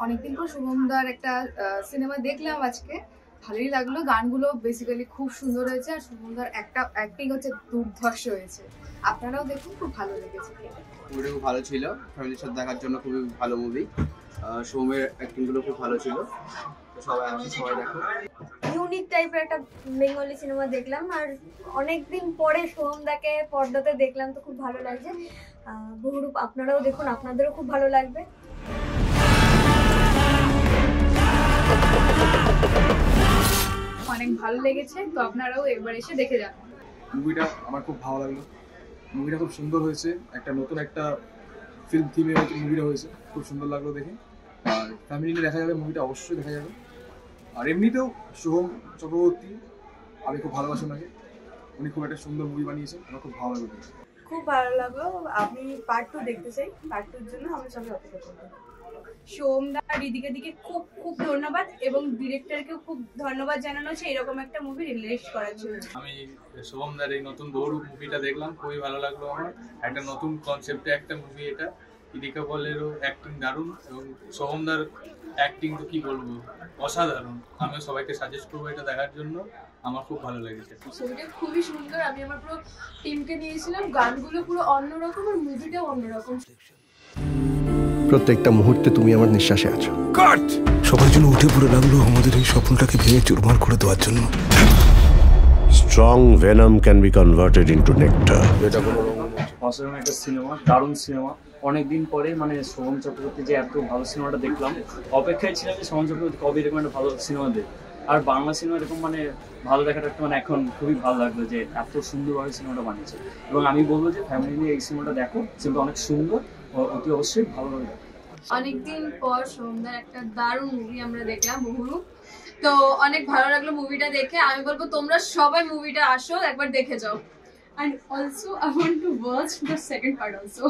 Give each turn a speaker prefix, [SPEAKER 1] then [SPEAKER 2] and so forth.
[SPEAKER 1] অনেকদিন পর শুভমদার একটা সিনেমা দেখলাম আজকে, ভালোই লাগলো। গানগুলো বেসিক্যালি খুব সুন্দর হয়েছে আর শুভমদার একটা অ্যাক্টিং হচ্ছে দুর্ধর্ষ হয়েছে। আপনারাও দেখুন, খুব ভালো লেগেছে।
[SPEAKER 2] মুভিটা খুব ভালো ছিল, ফ্যামিলির সাথে দেখার জন্য খুবই ভালো মুভি। শুভমের অ্যাক্টিংগুলো খুব ভালো ছিল, সবাই দেখো।
[SPEAKER 3] ইউনিক টাইপের একটা বেঙ্গলি সিনেমা দেখলাম আর অনেকদিন পরে শুভমদাকে পর্দাতে দেখলাম, তো খুব ভালো লাগছে। বহুরূপ আপনারাও দেখুন, আপনাদেরও খুব ভালো লাগবে।
[SPEAKER 1] অনেক ভালো লেগেছে, তো আপনারাও একবার এসে দেখে যান।
[SPEAKER 4] মুভিটা আমার খুব ভালো লাগলো, মুভিটা খুব সুন্দর হয়েছে, একটা নতুন একটা ফিল্ম থিমে মুভিটা হয়েছে, খুব সুন্দর লাগলো দেখে। আর ফ্যামিলি নিয়ে দেখা যাবে, মুভিটা অবশ্যই দেখা যাবে। আর এমনিতেও শুভম চক্রবর্তী আমি খুব ভালোবাসি ওনাকে, উনি খুব একটা সুন্দর মুভি বানিয়েছেন, আমার খুব ভালো লাগলো।
[SPEAKER 5] খুব ভালো লাগলো, আমি পার্ট 2 দেখতে চাই, পার্ট 2 এর জন্য আমি সবাই অপেক্ষা করব। সোমদা রিদিকে দিকে খুব খুব ধন্যবাদ এবং ডিরেক্টরকেও খুব ধন্যবাদ জানানো হচ্ছে এরকম একটা মুভি রিলিজ করার জন্য।
[SPEAKER 6] আমি শুভমদার এই নতুন বহুরূপ মুভিটা দেখলাম, খুবই ভালো লাগলো আমার। একটা নতুন কনসেপ্টে একটা মুভি এটা। ইদিকা পলেরও অ্যাক্টিং দারুণ এবং শুভমদার অ্যাক্টিং তো কি বলবো, অসাধারণ। আমিও সবাইকে সাজেস্ট করবো এটা দেখার জন্য, আমার খুব ভালো লেগেছে।
[SPEAKER 1] ছবিটা খুবই সুন্দর, আমি আমার পুরো টিমকে নিয়েছিলাম। গানগুলো পুরো অন্যরকম আর মুভিটাও অন্যরকম।
[SPEAKER 7] প্রত্যেকটা মুহূর্তে তুমি আমার নিঃশ্বাসে আছো।
[SPEAKER 8] কাট! সবার জন্য উঠে পড়ে লাগলো আমাদের এই স্বপ্নটাকে ভেঙে চুরমার করে দেওয়ার জন্য।
[SPEAKER 9] Strong venom can be converted into nectar.
[SPEAKER 10] অসাধারণ একটা সিনেমা, দারুণ সিনেমা। অনেকদিন পরে মানে সোহম চক্রবর্তী যে এত ভালো সিনেমাটা দেখলাম, অপেক্ষায় ছিলাম যে সোহম চক্রবর্তী কবে এরকম একটা ভালো সিনেমা দেয়। আর বাংলা সিনেমা এরকম মানে ভালো দেখাটা একটা মানে এখন খুবই ভালো লাগলো যে এত সুন্দরভাবে সিনেমাটা বানিয়েছে। এবং আমি বলবো যে ফ্যামিলি নিয়ে এই সিনেমাটা দেখো, সিনেমাটা অনেক সুন্দর, অতি অবশ্যই ভালোভাবে দেখো।
[SPEAKER 1] অনেকদিন পর শুভমদার একটা দারুণ মুভি আমরা দেখলাম, বহুরূপ। তো অনেক ভালো লাগলো মুভিটা দেখে। আমি বলবো তোমরা সবাই মুভিটা আসো, একবার দেখে যাও।
[SPEAKER 5] And also I want to watch the second part also.